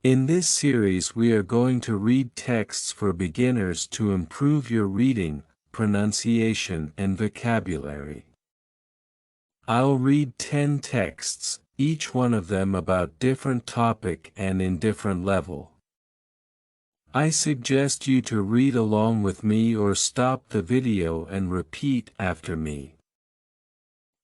In this series we are going to read texts for beginners to improve your reading, pronunciation and vocabulary. I'll read 10 texts, each one of them about different topic and in different level. I suggest you to read along with me or stop the video and repeat after me.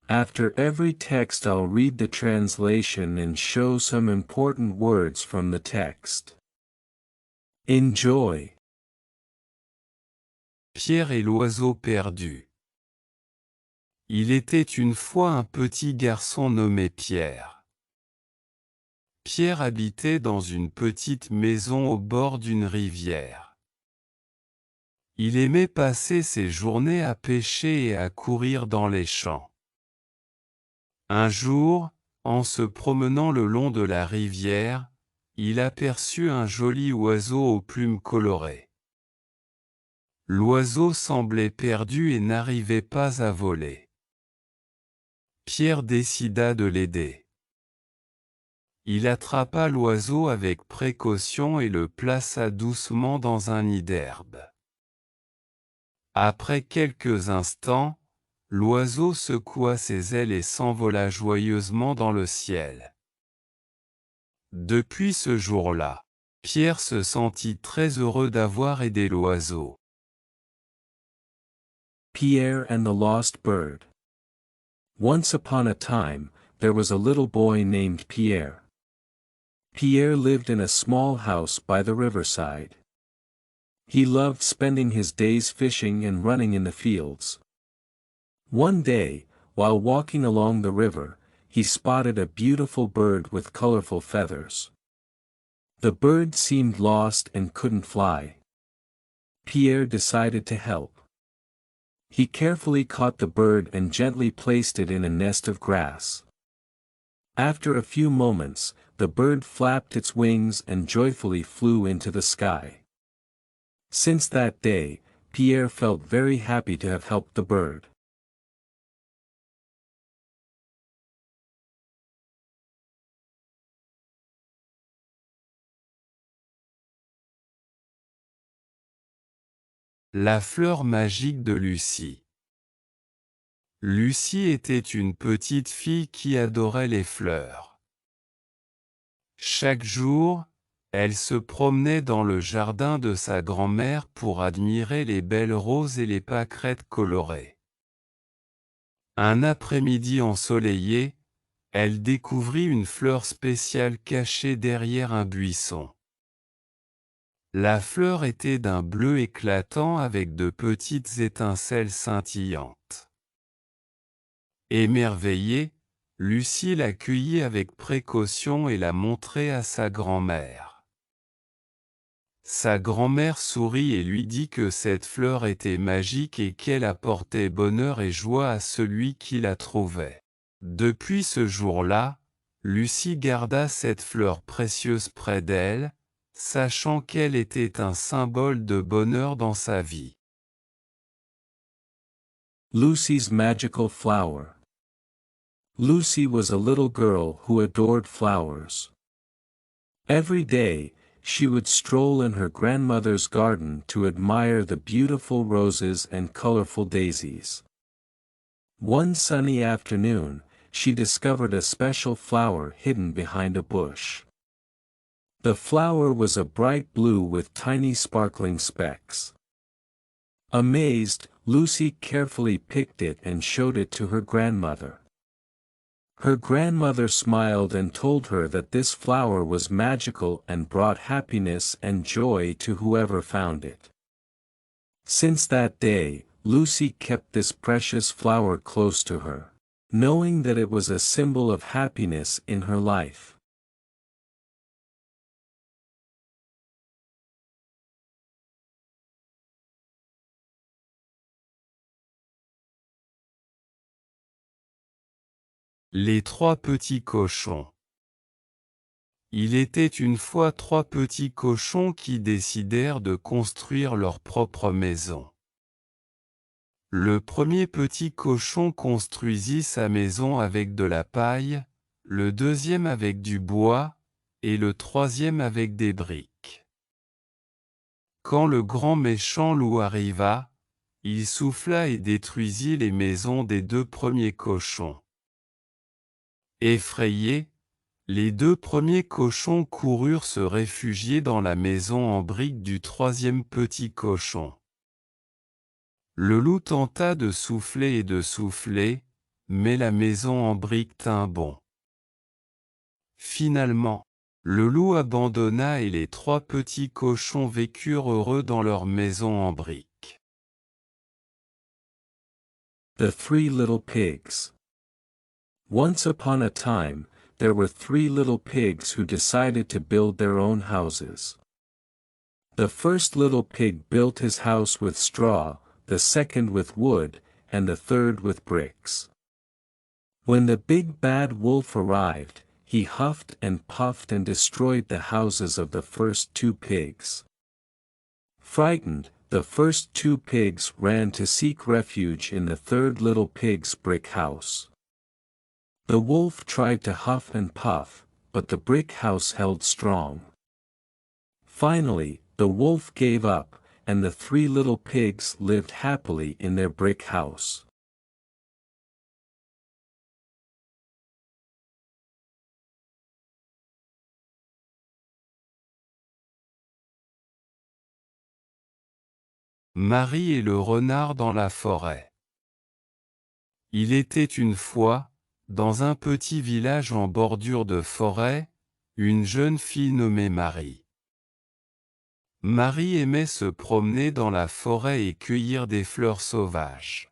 After every text I'll read the translation and show some important words from the text. Enjoy. Pierre et l'oiseau perdu. Il était une fois un petit garçon nommé Pierre. Pierre habitait dans une petite maison au bord d'une rivière. Il aimait passer ses journées à pêcher et à courir dans les champs. Un jour, en se promenant le long de la rivière, il aperçut un joli oiseau aux plumes colorées. L'oiseau semblait perdu et n'arrivait pas à voler. Pierre décida de l'aider. Il attrapa l'oiseau avec précaution et le plaça doucement dans un nid d'herbe. Après quelques instants, l'oiseau secoua ses ailes et s'envola joyeusement dans le ciel. Depuis ce jour-là, Pierre se sentit très heureux d'avoir aidé l'oiseau. Pierre and the Lost Bird. Once upon a time, there was a little boy named Pierre. Pierre lived in a small house by the riverside. He loved spending his days fishing and running in the fields. One day, while walking along the river, he spotted a beautiful bird with colorful feathers. The bird seemed lost and couldn't fly. Pierre decided to help. He carefully caught the bird and gently placed it in a nest of grass. After a few moments, the bird flapped its wings and joyfully flew into the sky. Since that day, Pierre felt very happy to have helped the bird. La fleur magique de Lucie. Lucie était une petite fille qui adorait les fleurs. Chaque jour, elle se promenait dans le jardin de sa grand-mère pour admirer les belles roses et les pâquerettes colorées. Un après-midi ensoleillé, elle découvrit une fleur spéciale cachée derrière un buisson. La fleur était d'un bleu éclatant avec de petites étincelles scintillantes. Émerveillée, Lucie l'accueillit avec précaution et la montrait à sa grand-mère. Sa grand-mère sourit et lui dit que cette fleur était magique et qu'elle apportait bonheur et joie à celui qui la trouvait. Depuis ce jour-là, Lucie garda cette fleur précieuse près d'elle, sachant qu'elle était un symbole de bonheur dans sa vie. Lucy's Magical Flower. Lucy was a little girl who adored flowers. Every day, she would stroll in her grandmother's garden to admire the beautiful roses and colorful daisies. One sunny afternoon, she discovered a special flower hidden behind a bush. The flower was a bright blue with tiny sparkling specks. Amazed, Lucy carefully picked it and showed it to her grandmother. Her grandmother smiled and told her that this flower was magical and brought happiness and joy to whoever found it. Since that day, Lucy kept this precious flower close to her, knowing that it was a symbol of happiness in her life. Les trois petits cochons. Il était une fois trois petits cochons qui décidèrent de construire leur propre maison. Le premier petit cochon construisit sa maison avec de la paille, le deuxième avec du bois, et le troisième avec des briques. Quand le grand méchant loup arriva, il souffla et détruisit les maisons des 2 premiers cochons. Effrayés, les 2 premiers cochons coururent se réfugier dans la maison en briques du troisième petit cochon. Le loup tenta de souffler, mais la maison en briques tint bon. Finalement, le loup abandonna et les 3 petits cochons vécurent heureux dans leur maison en briques. The Three Little Pigs. Once upon a time, there were 3 little pigs who decided to build their own houses. The first little pig built his house with straw, the second with wood, and the third with bricks. When the big bad wolf arrived, he huffed and puffed and destroyed the houses of the first 2 pigs. Frightened, the first 2 pigs ran to seek refuge in the third little pig's brick house. The wolf tried to huff and puff, but the brick house held strong. Finally, the wolf gave up, and the 3 little pigs lived happily in their brick house. Marie et le renard dans la forêt. Il était une fois, dans un petit village en bordure de forêt, une jeune fille nommée Marie. Marie aimait se promener dans la forêt et cueillir des fleurs sauvages.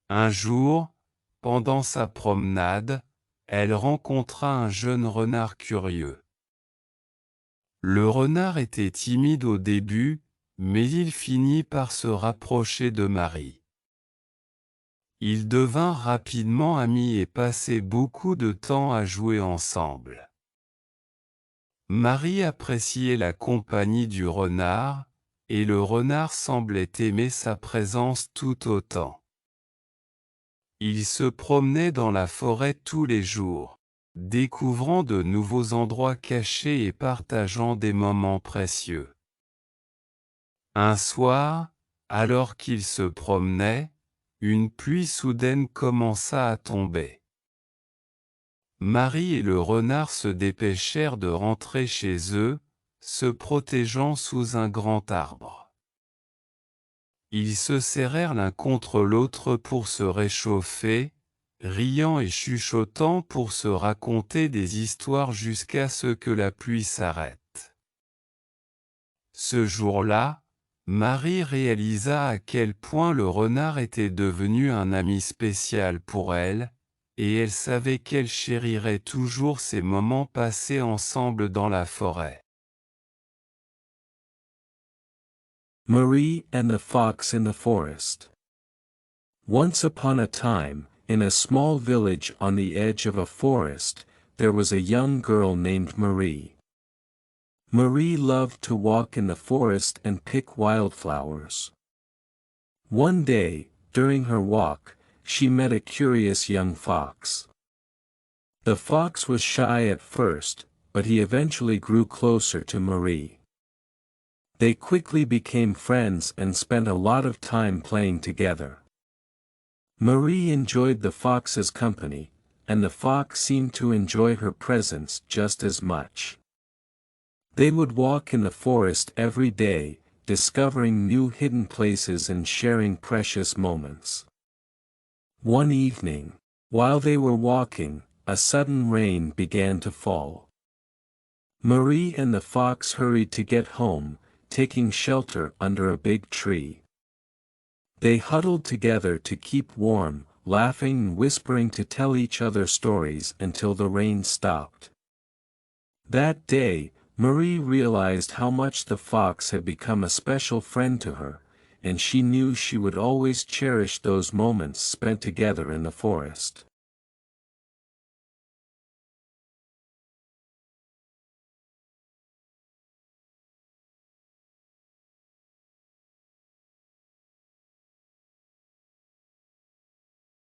Un jour, pendant sa promenade, elle rencontra un jeune renard curieux. Le renard était timide au début, mais il finit par se rapprocher de Marie. Ils devinrent rapidement amis et passaient beaucoup de temps à jouer ensemble. Marie appréciait la compagnie du renard, et le renard semblait aimer sa présence tout autant. Ils se promenaient dans la forêt tous les jours, découvrant de nouveaux endroits cachés et partageant des moments précieux. Un soir, alors qu'ils se promenaient, une pluie soudaine commença à tomber. Marie et le renard se dépêchèrent de rentrer chez eux, se protégeant sous un grand arbre. Ils se serrèrent l'un contre l'autre pour se réchauffer, riant et chuchotant pour se raconter des histoires jusqu'à ce que la pluie s'arrête. Ce jour-là, Marie réalisa à quel point le renard était devenu un ami spécial pour elle, et elle savait qu'elle chérirait toujours ces moments passés ensemble dans la forêt. Marie and the Fox in the Forest. Once upon a time, in a small village on the edge of a forest, there was a young girl named Marie. Marie loved to walk in the forest and pick wildflowers. One day, during her walk, she met a curious young fox. The fox was shy at first, but he eventually grew closer to Marie. They quickly became friends and spent a lot of time playing together. Marie enjoyed the fox's company, and the fox seemed to enjoy her presence just as much. They would walk in the forest every day, discovering new hidden places and sharing precious moments. One evening, while they were walking, a sudden rain began to fall. Marie and the fox hurried to get home, taking shelter under a big tree. They huddled together to keep warm, laughing and whispering to tell each other stories until the rain stopped. That day, Marie realized how much the fox had become a special friend to her, and she knew she would always cherish those moments spent together in the forest.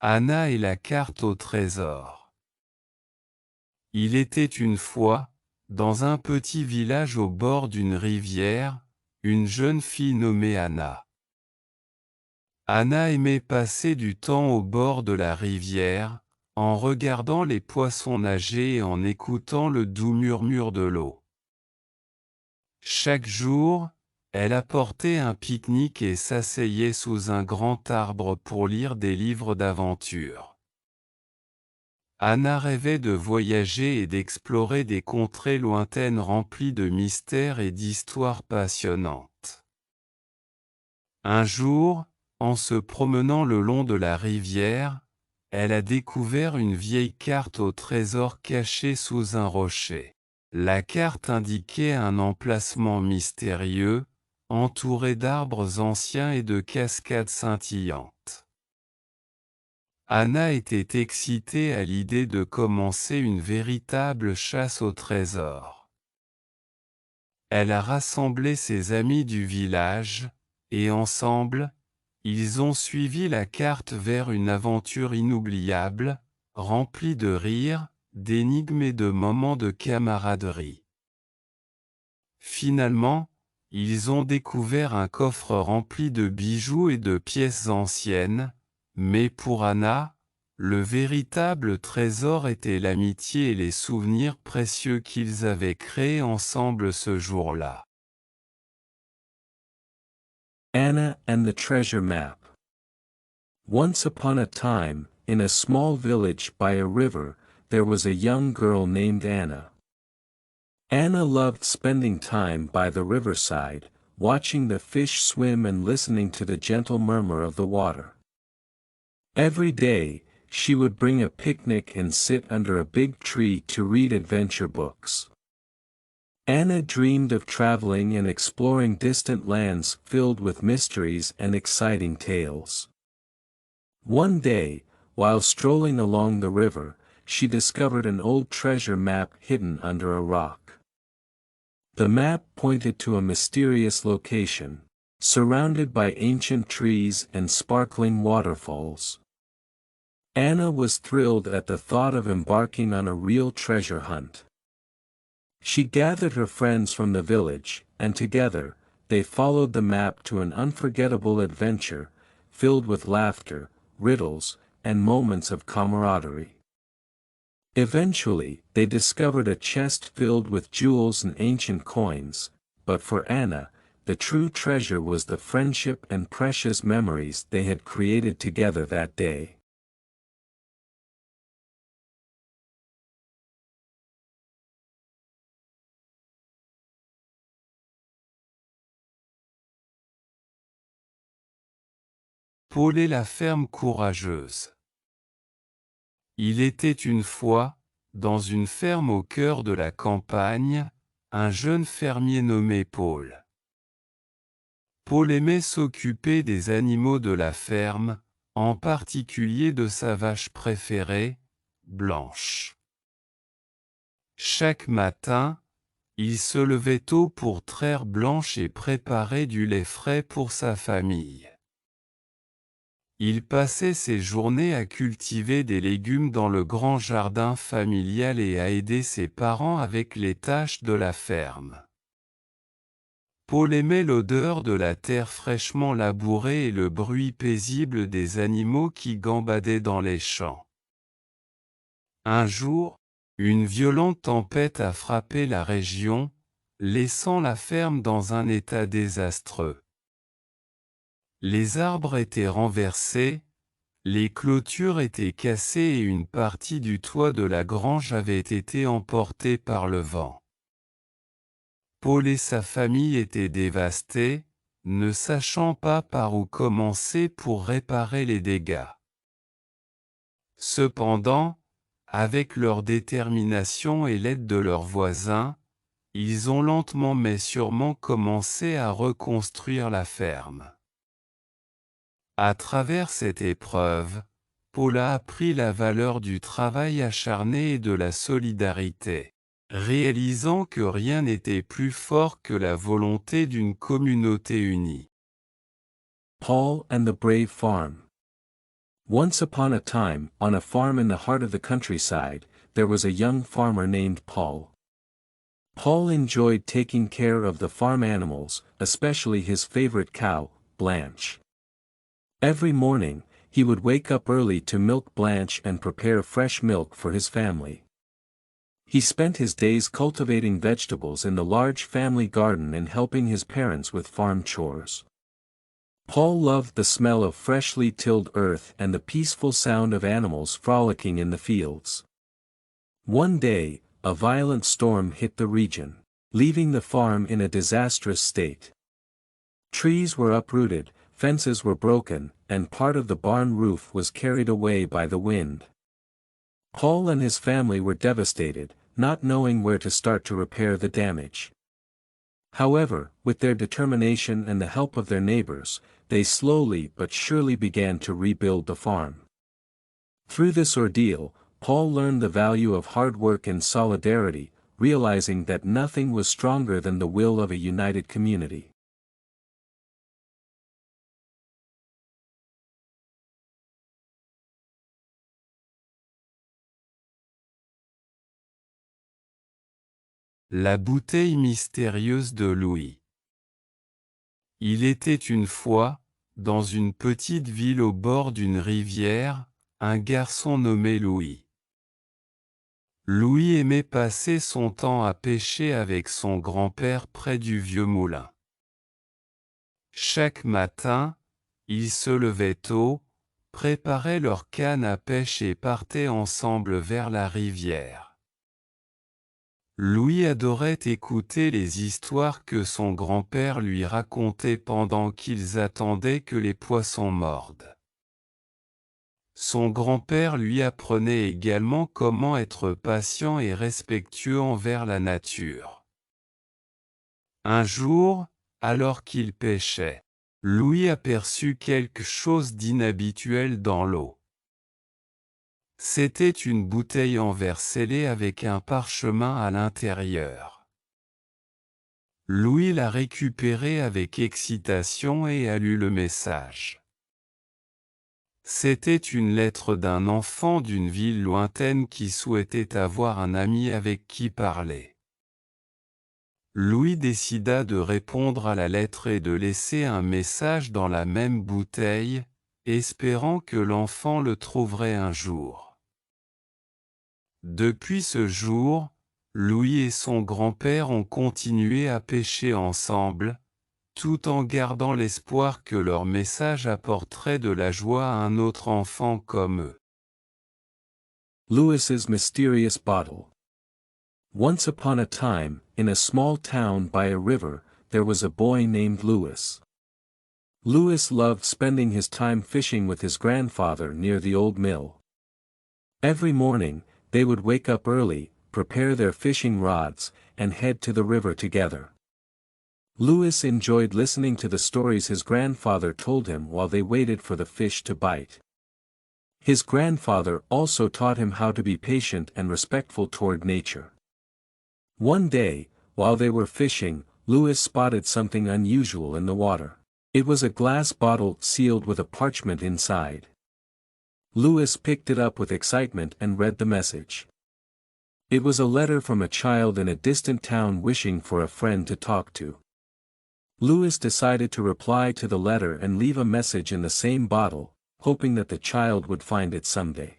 Anna et la carte au trésor. Il était une fois, dans un petit village au bord d'une rivière, une jeune fille nommée Anna. Anna aimait passer du temps au bord de la rivière, en regardant les poissons nager et en écoutant le doux murmure de l'eau. Chaque jour, elle apportait un pique-nique et s'asseyait sous un grand arbre pour lire des livres d'aventure. Anna rêvait de voyager et d'explorer des contrées lointaines remplies de mystères et d'histoires passionnantes. Un jour, en se promenant le long de la rivière, elle a découvert une vieille carte au trésor caché sous un rocher. La carte indiquait un emplacement mystérieux, entouré d'arbres anciens et de cascades scintillantes. Anna était excitée à l'idée de commencer une véritable chasse au trésor. Elle a rassemblé ses amis du village, et ensemble, ils ont suivi la carte vers une aventure inoubliable, remplie de rires, d'énigmes et de moments de camaraderie. Finalement, ils ont découvert un coffre rempli de bijoux et de pièces anciennes, mais pour Anna, le véritable trésor était l'amitié et les souvenirs précieux qu'ils avaient créés ensemble ce jour-là. Anna and the Treasure Map. Once upon a time, in a small village by a river, there was a young girl named Anna. Anna loved spending time by the riverside, watching the fish swim and listening to the gentle murmur of the water. Every day, she would bring a picnic and sit under a big tree to read adventure books. Anna dreamed of traveling and exploring distant lands filled with mysteries and exciting tales. One day, while strolling along the river, she discovered an old treasure map hidden under a rock. The map pointed to a mysterious location, surrounded by ancient trees and sparkling waterfalls. Anna was thrilled at the thought of embarking on a real treasure hunt. She gathered her friends from the village, and together, they followed the map to an unforgettable adventure, filled with laughter, riddles, and moments of camaraderie. Eventually, they discovered a chest filled with jewels and ancient coins, but for Anna, the true treasure was the friendship and precious memories they had created together that day. Paul et la ferme courageuse. Il était une fois, dans une ferme au cœur de la campagne, un jeune fermier nommé Paul. Paul aimait s'occuper des animaux de la ferme, en particulier de sa vache préférée, Blanche. Chaque matin, il se levait tôt pour traire Blanche et préparer du lait frais pour sa famille. Il passait ses journées à cultiver des légumes dans le grand jardin familial et à aider ses parents avec les tâches de la ferme. Paul aimait l'odeur de la terre fraîchement labourée et le bruit paisible des animaux qui gambadaient dans les champs. Un jour, une violente tempête a frappé la région, laissant la ferme dans un état désastreux. Les arbres étaient renversés, les clôtures étaient cassées et une partie du toit de la grange avait été emportée par le vent. Paul et sa famille étaient dévastés, ne sachant pas par où commencer pour réparer les dégâts. Cependant, avec leur détermination et l'aide de leurs voisins, ils ont lentement mais sûrement commencé à reconstruire la ferme. À travers cette épreuve, Paul a appris la valeur du travail acharné et de la solidarité, réalisant que rien n'était plus fort que la volonté d'une communauté unie. Paul and the Brave Farm. Once upon a time, on a farm in the heart of the countryside, there was a young farmer named Paul. Paul enjoyed taking care of the farm animals, especially his favorite cow, Blanche. Every morning, he would wake up early to milk Blanche and prepare fresh milk for his family. He spent his days cultivating vegetables in the large family garden and helping his parents with farm chores. Paul loved the smell of freshly tilled earth and the peaceful sound of animals frolicking in the fields. One day, a violent storm hit the region, leaving the farm in a disastrous state. Trees were uprooted, fences were broken, and part of the barn roof was carried away by the wind. Paul and his family were devastated, not knowing where to start to repair the damage. However, with their determination and the help of their neighbors, they slowly but surely began to rebuild the farm. Through this ordeal, Paul learned the value of hard work and solidarity, realizing that nothing was stronger than the will of a united community. La bouteille mystérieuse de Louis. Il était une fois, dans une petite ville au bord d'une rivière, un garçon nommé Louis. Louis aimait passer son temps à pêcher avec son grand-père près du vieux moulin. Chaque matin, ils se levaient tôt, préparaient leur canne à pêche et partaient ensemble vers la rivière. Louis adorait écouter les histoires que son grand-père lui racontait pendant qu'ils attendaient que les poissons mordent. Son grand-père lui apprenait également comment être patient et respectueux envers la nature. Un jour, alors qu'il pêchait, Louis aperçut quelque chose d'inhabituel dans l'eau. C'était une bouteille en verre scellée avec un parchemin à l'intérieur. Louis l'a récupérée avec excitation et a lu le message. C'était une lettre d'un enfant d'une ville lointaine qui souhaitait avoir un ami avec qui parler. Louis décida de répondre à la lettre et de laisser un message dans la même bouteille, espérant que l'enfant le trouverait un jour. Depuis ce jour, Louis et son grand-père ont continué à pêcher ensemble, tout en gardant l'espoir que leur message apporterait de la joie à un autre enfant comme eux. Louis's mysterious bottle. Once upon a time, in a small town by a river, there was a boy named Louis. Louis loved spending his time fishing with his grandfather near the old mill. Every morning, they would wake up early, prepare their fishing rods, and head to the river together. Louis enjoyed listening to the stories his grandfather told him while they waited for the fish to bite. His grandfather also taught him how to be patient and respectful toward nature. One day, while they were fishing, Louis spotted something unusual in the water. It was a glass bottle sealed with a parchment inside. Louis picked it up with excitement and read the message. It was a letter from a child in a distant town wishing for a friend to talk to. Louis decided to reply to the letter and leave a message in the same bottle, hoping that the child would find it someday.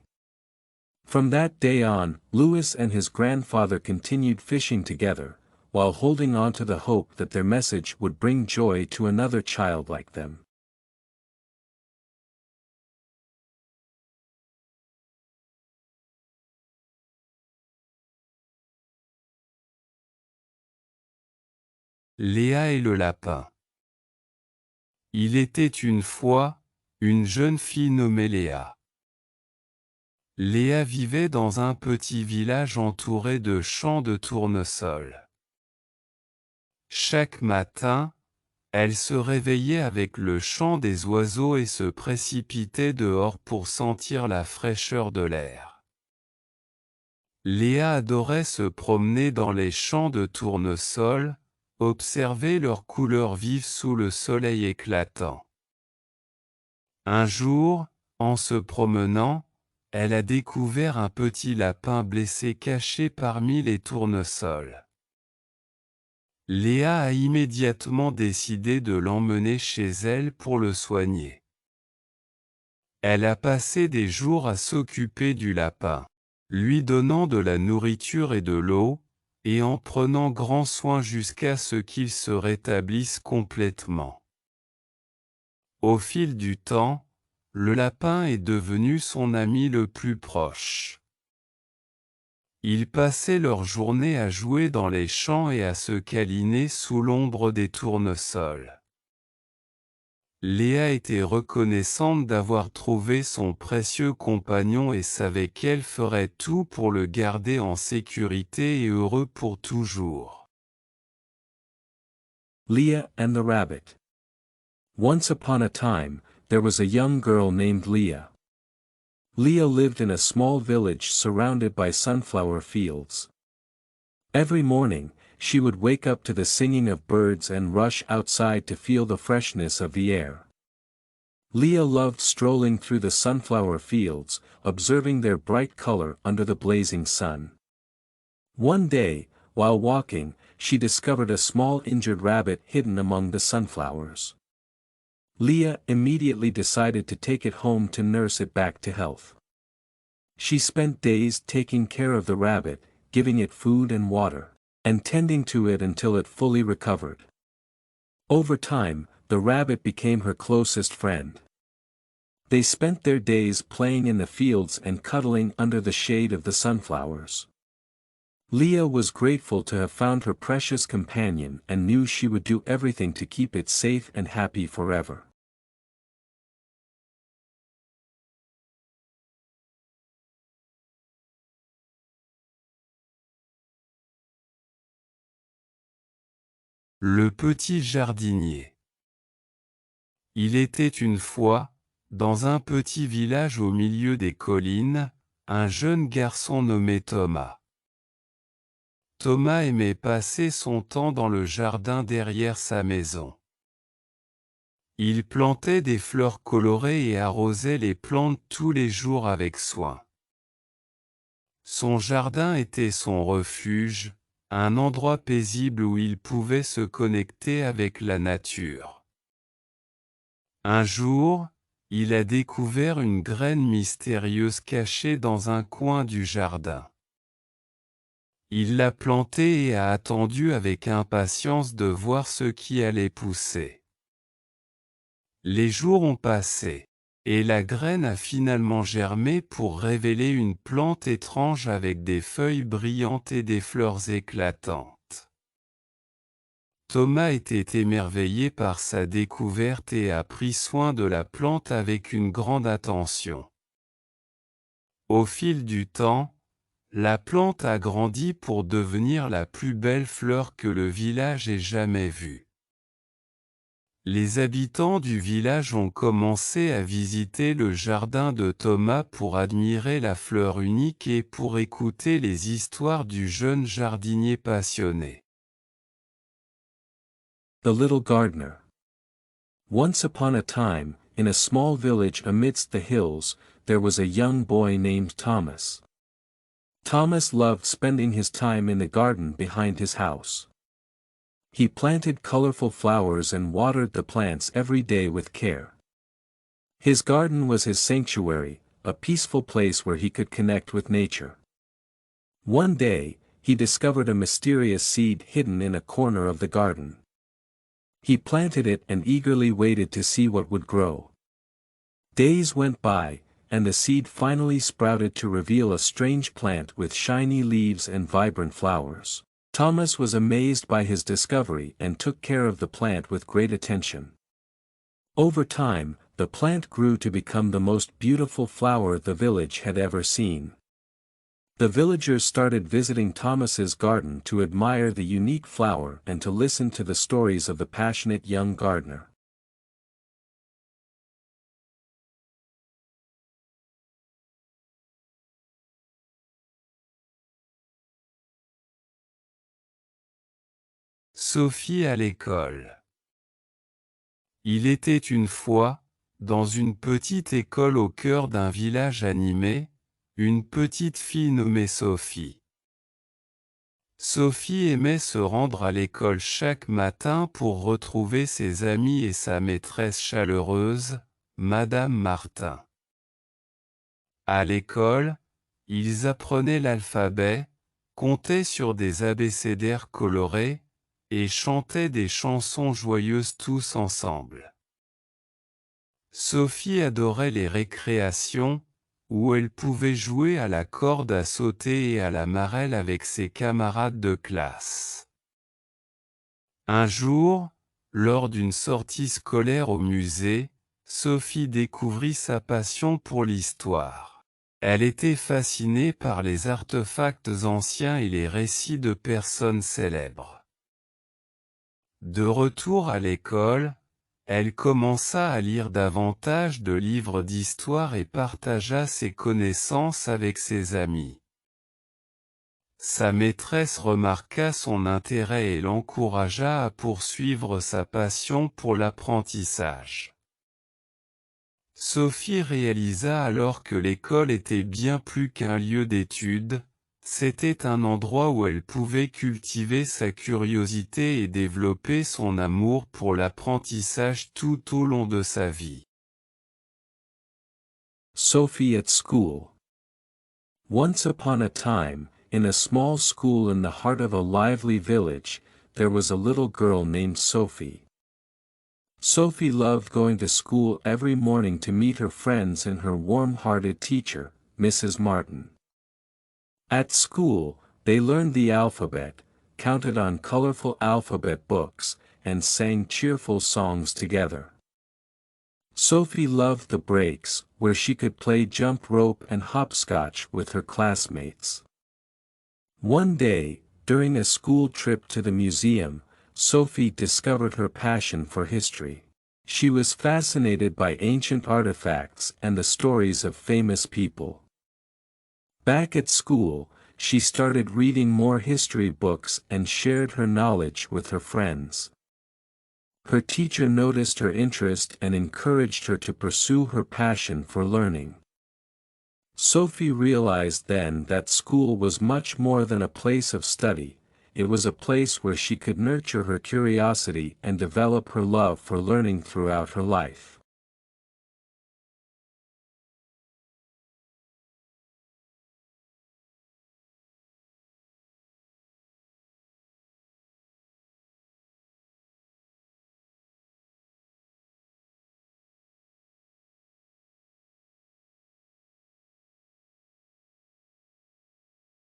From that day on, Louis and his grandfather continued fishing together, while holding on to the hope that their message would bring joy to another child like them. Léa et le lapin. Il était une fois, une jeune fille nommée Léa. Léa vivait dans un petit village entouré de champs de tournesol. Chaque matin, elle se réveillait avec le chant des oiseaux et se précipitait dehors pour sentir la fraîcheur de l'air. Léa adorait se promener dans les champs de tournesol, observer leurs couleurs vives sous le soleil éclatant. Un jour, en se promenant, elle a découvert un petit lapin blessé caché parmi les tournesols. Léa a immédiatement décidé de l'emmener chez elle pour le soigner. Elle a passé des jours à s'occuper du lapin, lui donnant de la nourriture et de l'eau, et en prenant grand soin jusqu'à ce qu'il se rétablisse complètement. Au fil du temps, le lapin est devenu son ami le plus proche. Ils passaient leur journée à jouer dans les champs et à se câliner sous l'ombre des tournesols. Léa était reconnaissante d'avoir trouvé son précieux compagnon et savait qu'elle ferait tout pour le garder en sécurité et heureux pour toujours. Leah and the Rabbit. Once upon a time, there was a young girl named Leah. Leah lived in a small village surrounded by sunflower fields. Every morning, she would wake up to the singing of birds and rush outside to feel the freshness of the air. Leah loved strolling through the sunflower fields, observing their bright color under the blazing sun. One day, while walking, she discovered a small injured rabbit hidden among the sunflowers. Leah immediately decided to take it home to nurse it back to health. She spent days taking care of the rabbit, giving it food and water, and tending to it until it fully recovered. Over time, the rabbit became her closest friend. They spent their days playing in the fields and cuddling under the shade of the sunflowers. Leah was grateful to have found her precious companion and knew she would do everything to keep it safe and happy forever. Le petit jardinier. Il était une fois, dans un petit village au milieu des collines, un jeune garçon nommé Thomas. Thomas aimait passer son temps dans le jardin derrière sa maison. Il plantait des fleurs colorées et arrosait les plantes tous les jours avec soin. Son jardin était son refuge, un endroit paisible où il pouvait se connecter avec la nature. Un jour, il a découvert une graine mystérieuse cachée dans un coin du jardin. Il l'a plantée et a attendu avec impatience de voir ce qui allait pousser. Les jours ont passé, et la graine a finalement germé pour révéler une plante étrange avec des feuilles brillantes et des fleurs éclatantes. Thomas était émerveillé par sa découverte et a pris soin de la plante avec une grande attention. Au fil du temps, la plante a grandi pour devenir la plus belle fleur que le village ait jamais vue. Les habitants du village ont commencé à visiter le jardin de Thomas pour admirer la fleur unique et pour écouter les histoires du jeune jardinier passionné. The Little Gardener. Once upon a time, in a small village amidst the hills, there was a young boy named Thomas. Thomas loved spending his time in the garden behind his house. He planted colorful flowers and watered the plants every day with care. His garden was his sanctuary, a peaceful place where he could connect with nature. One day, he discovered a mysterious seed hidden in a corner of the garden. He planted it and eagerly waited to see what would grow. Days went by, and the seed finally sprouted to reveal a strange plant with shiny leaves and vibrant flowers. Thomas was amazed by his discovery and took care of the plant with great attention. Over time, the plant grew to become the most beautiful flower the village had ever seen. The villagers started visiting Thomas's garden to admire the unique flower and to listen to the stories of the passionate young gardener. Sophie à l'école. Il était une fois, dans une petite école au cœur d'un village animé, une petite fille nommée Sophie. Sophie aimait se rendre à l'école chaque matin pour retrouver ses amis et sa maîtresse chaleureuse, Madame Martin. À l'école, ils apprenaient l'alphabet, comptaient sur des abécédaires colorés, et chantaient des chansons joyeuses tous ensemble. Sophie adorait les récréations, où elle pouvait jouer à la corde à sauter et à la marelle avec ses camarades de classe. Un jour, lors d'une sortie scolaire au musée, Sophie découvrit sa passion pour l'histoire. Elle était fascinée par les artefacts anciens et les récits de personnes célèbres. De retour à l'école, elle commença à lire davantage de livres d'histoire et partagea ses connaissances avec ses amis. Sa maîtresse remarqua son intérêt et l'encouragea à poursuivre sa passion pour l'apprentissage. Sophie réalisa alors que l'école était bien plus qu'un lieu d'études, c'était un endroit où elle pouvait cultiver sa curiosité et développer son amour pour l'apprentissage tout au long de sa vie. Sophie at school. Once upon a time, in a small school in the heart of a lively village, there was a little girl named Sophie. Sophie loved going to school every morning to meet her friends and her warm-hearted teacher, Mrs. Martin. At school, they learned the alphabet, counted on colorful alphabet books, and sang cheerful songs together. Sophie loved the breaks, where she could play jump rope and hopscotch with her classmates. One day, during a school trip to the museum, Sophie discovered her passion for history. She was fascinated by ancient artifacts and the stories of famous people. Back at school, she started reading more history books and shared her knowledge with her friends. Her teacher noticed her interest and encouraged her to pursue her passion for learning. Sophie realized then that school was much more than a place of study, it was a place where she could nurture her curiosity and develop her love for learning throughout her life.